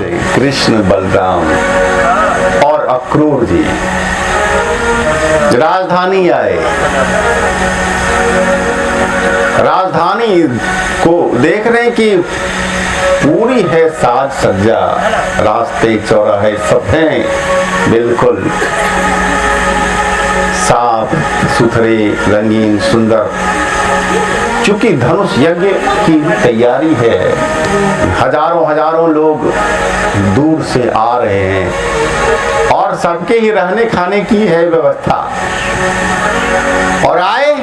थे कृष्ण बलराम और अक्रूर जी। राजधानी आए, राजधानी को देख रहे हैं कि पूरी है साज सज्जा, रास्ते चौराहे सब हैं बिल्कुल साफ सुथरे, रंगीन, सुंदर। चूंकि धनुष यज्ञ की तैयारी है, हजारों हजारों लोग दूर से आ रहे हैं और सबके ही रहने खाने की है व्यवस्था। और आए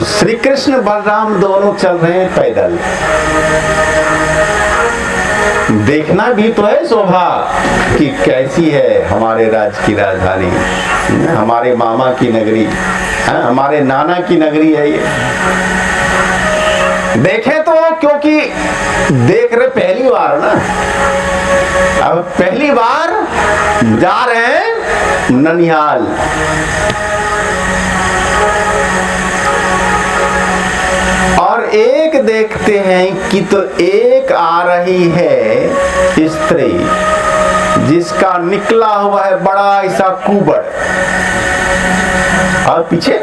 श्री कृष्ण बलराम दोनों चल रहे हैं पैदल। देखना भी तो है शोभा कि कैसी है हमारे राज्य की राजधानी, हमारे मामा की नगरी, हमारे नाना की नगरी है ये। देखें तो क्योंकि देख रहे पहली बार ना, अब पहली बार जा रहे हैं ननिहाल। और एक देखते हैं कि तो एक आ रही है स्त्री जिसका निकला हुआ है बड़ा ऐसा कुबड़, और पीछे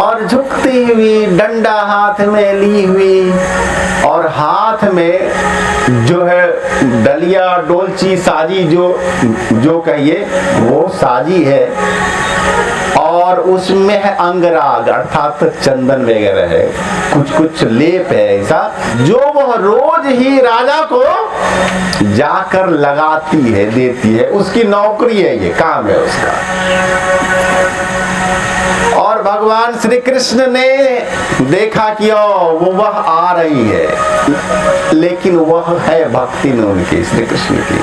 और झुकती हुई डंडा हाथ में ली हुई, और हाथ में जो है डलिया डोलची साजी जो कहिए वो साजी है, और उसमें है अंगराग अर्थात चंदन वगैरह है, कुछ कुछ लेप है ऐसा जो वह रोज ही राजा को जाकर लगाती है, देती है। उसकी नौकरी है, ये काम है उसका। और भगवान श्री कृष्ण ने देखा कि वह आ रही है, लेकिन वह है भक्ति में उनकी, श्री कृष्ण की,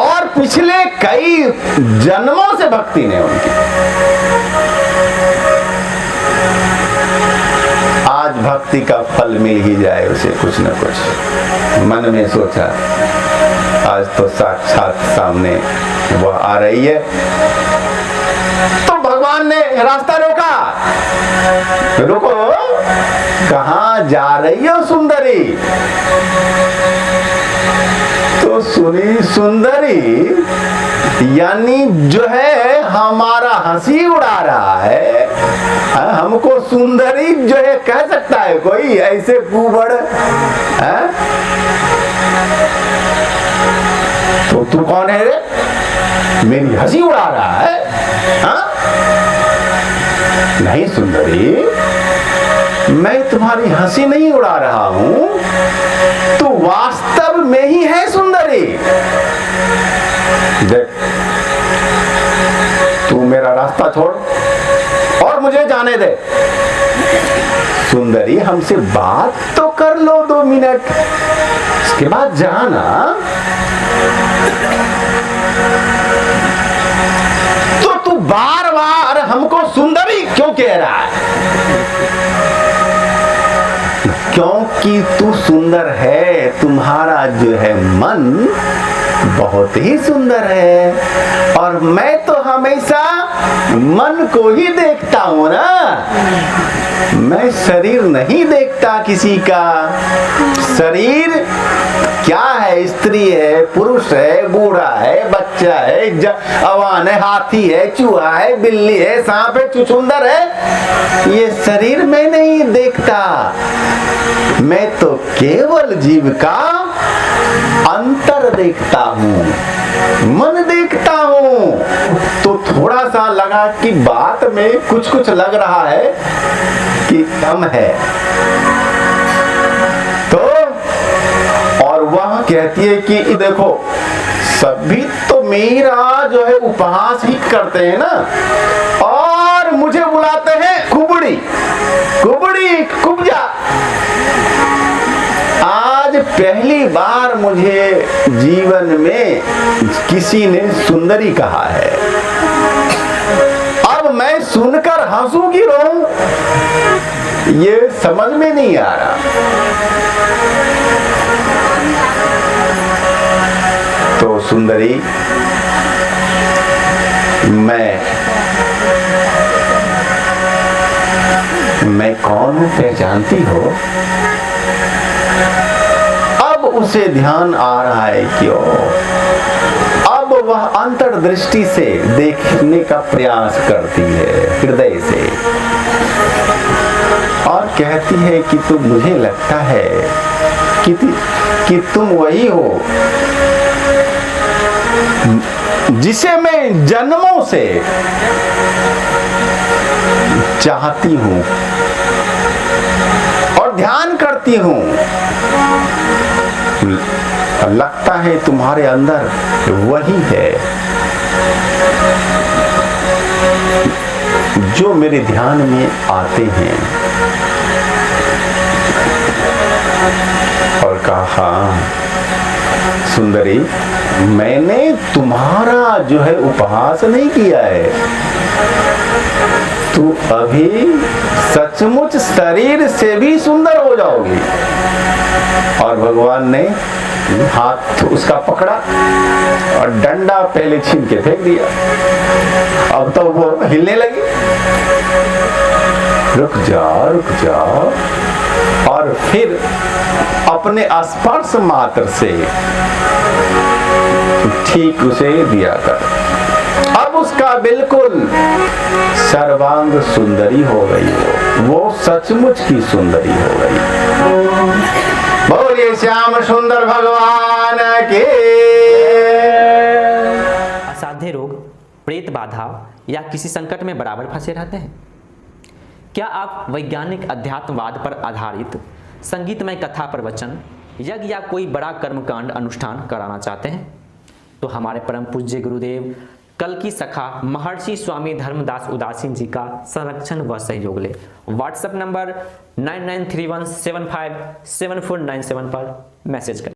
और पिछले कई जन्मों से भक्ति ने उनकी। आज भक्ति का फल मिल ही जाए उसे, कुछ न कुछ मन में सोचा। आज तो साक्षात सामने वह आ रही है। तो भगवान ने रास्ता रोका, रुको, कहां जा रही हो सुंदरी? तो सुनी सुंदरी यानी जो है हमारा हंसी उड़ा रहा है। हमको सुंदरी जो है कह सकता है कोई ऐसे कुबड़? तो तू कौन है रे? मेरी हंसी उड़ा रहा है? नहीं सुंदरी, मैं तुम्हारी हंसी नहीं उड़ा रहा हूं, तू वास्तव में ही है सुंदरी। देख, तू मेरा रास्ता छोड़ और मुझे जाने दे। सुंदरी, हमसे बात तो कर लो 2 मिनट, इसके बाद जाना। तो तू बार बार हमको सुंदरी क्यों कह रहा है? क्योंकि तू सुंदर है, तुम्हारा जो है मन बहुत ही सुंदर है, और मैं तो हमेशा मन को ही देखता हूं ना, मैं शरीर नहीं देखता किसी का। शरीर क्या है? स्त्री है, पुरुष है, बूढ़ा है, बच्चा है, अवान है, हाथी है, चूहा है, बिल्ली है, सांप है, चुचुंदर है, ये शरीर मैं नहीं देखता। मैं तो केवल जीव का अंतर देखता हूँ, मन देखता हूँ। तो थोड़ा सा लगा कि बात में कुछ कुछ लग रहा है कि कम है। तो और वह कहती है कि देखो, सभी तो मेरा जो है उपहास ही करते हैं ना, और मुझे बुलाते हैं कुबड़ी, कुबड़ी, कुब्जा। आज पहली बार मुझे जीवन में किसी ने सुंदरी कहा है। अब मैं सुनकर हंसूं कि रोऊं, ये समझ में नहीं आ रहा। तो सुंदरी, मैं कौन हूं पहचानती हो? अब उसे ध्यान आ रहा है क्यों। अब वह अंतर्दृष्टि से देखने का प्रयास करती है, हृदय से, और कहती है कि तुम, मुझे लगता है कि तुम वही हो जिसे मैं जन्मों से चाहती हूं और ध्यान करती हूं। लगता है तुम्हारे अंदर वही है जो मेरे ध्यान में आते हैं। और कहा, सुंदरी, मैंने तुम्हारा जो है उपहास नहीं किया है, तू अभी सचमुच शरीर से भी सुंदर हो जाओगी। और भगवान ने हाथ उसका पकड़ा और डंडा पहले छीन के फेंक दिया। अब तो वो हिलने लगी। रुक जा और फिर अपने स्पर्श मात्र से ठीक उसे दिया कर। अब उसका बिल्कुल सर्वांग सुंदरी हो गई, वो सचमुच की सुंदरी हो गई। बोलिए श्याम सुंदर भगवान के। असाध्य रोग, प्रेत बाधा या किसी संकट में बराबर फंसे रहते हैं? क्या आप वैज्ञानिक अध्यात्मवाद पर आधारित संगीतमय कथा प्रवचन, यज्ञ या कोई बड़ा कर्मकांड अनुष्ठान कराना चाहते हैं? तो हमारे परम पूज्य गुरुदेव कल की सखा महर्षि स्वामी धर्मदास उदासीन जी का संरक्षण व सहयोग ले। व्हाट्सएप नंबर 9931757497 पर मैसेज करें।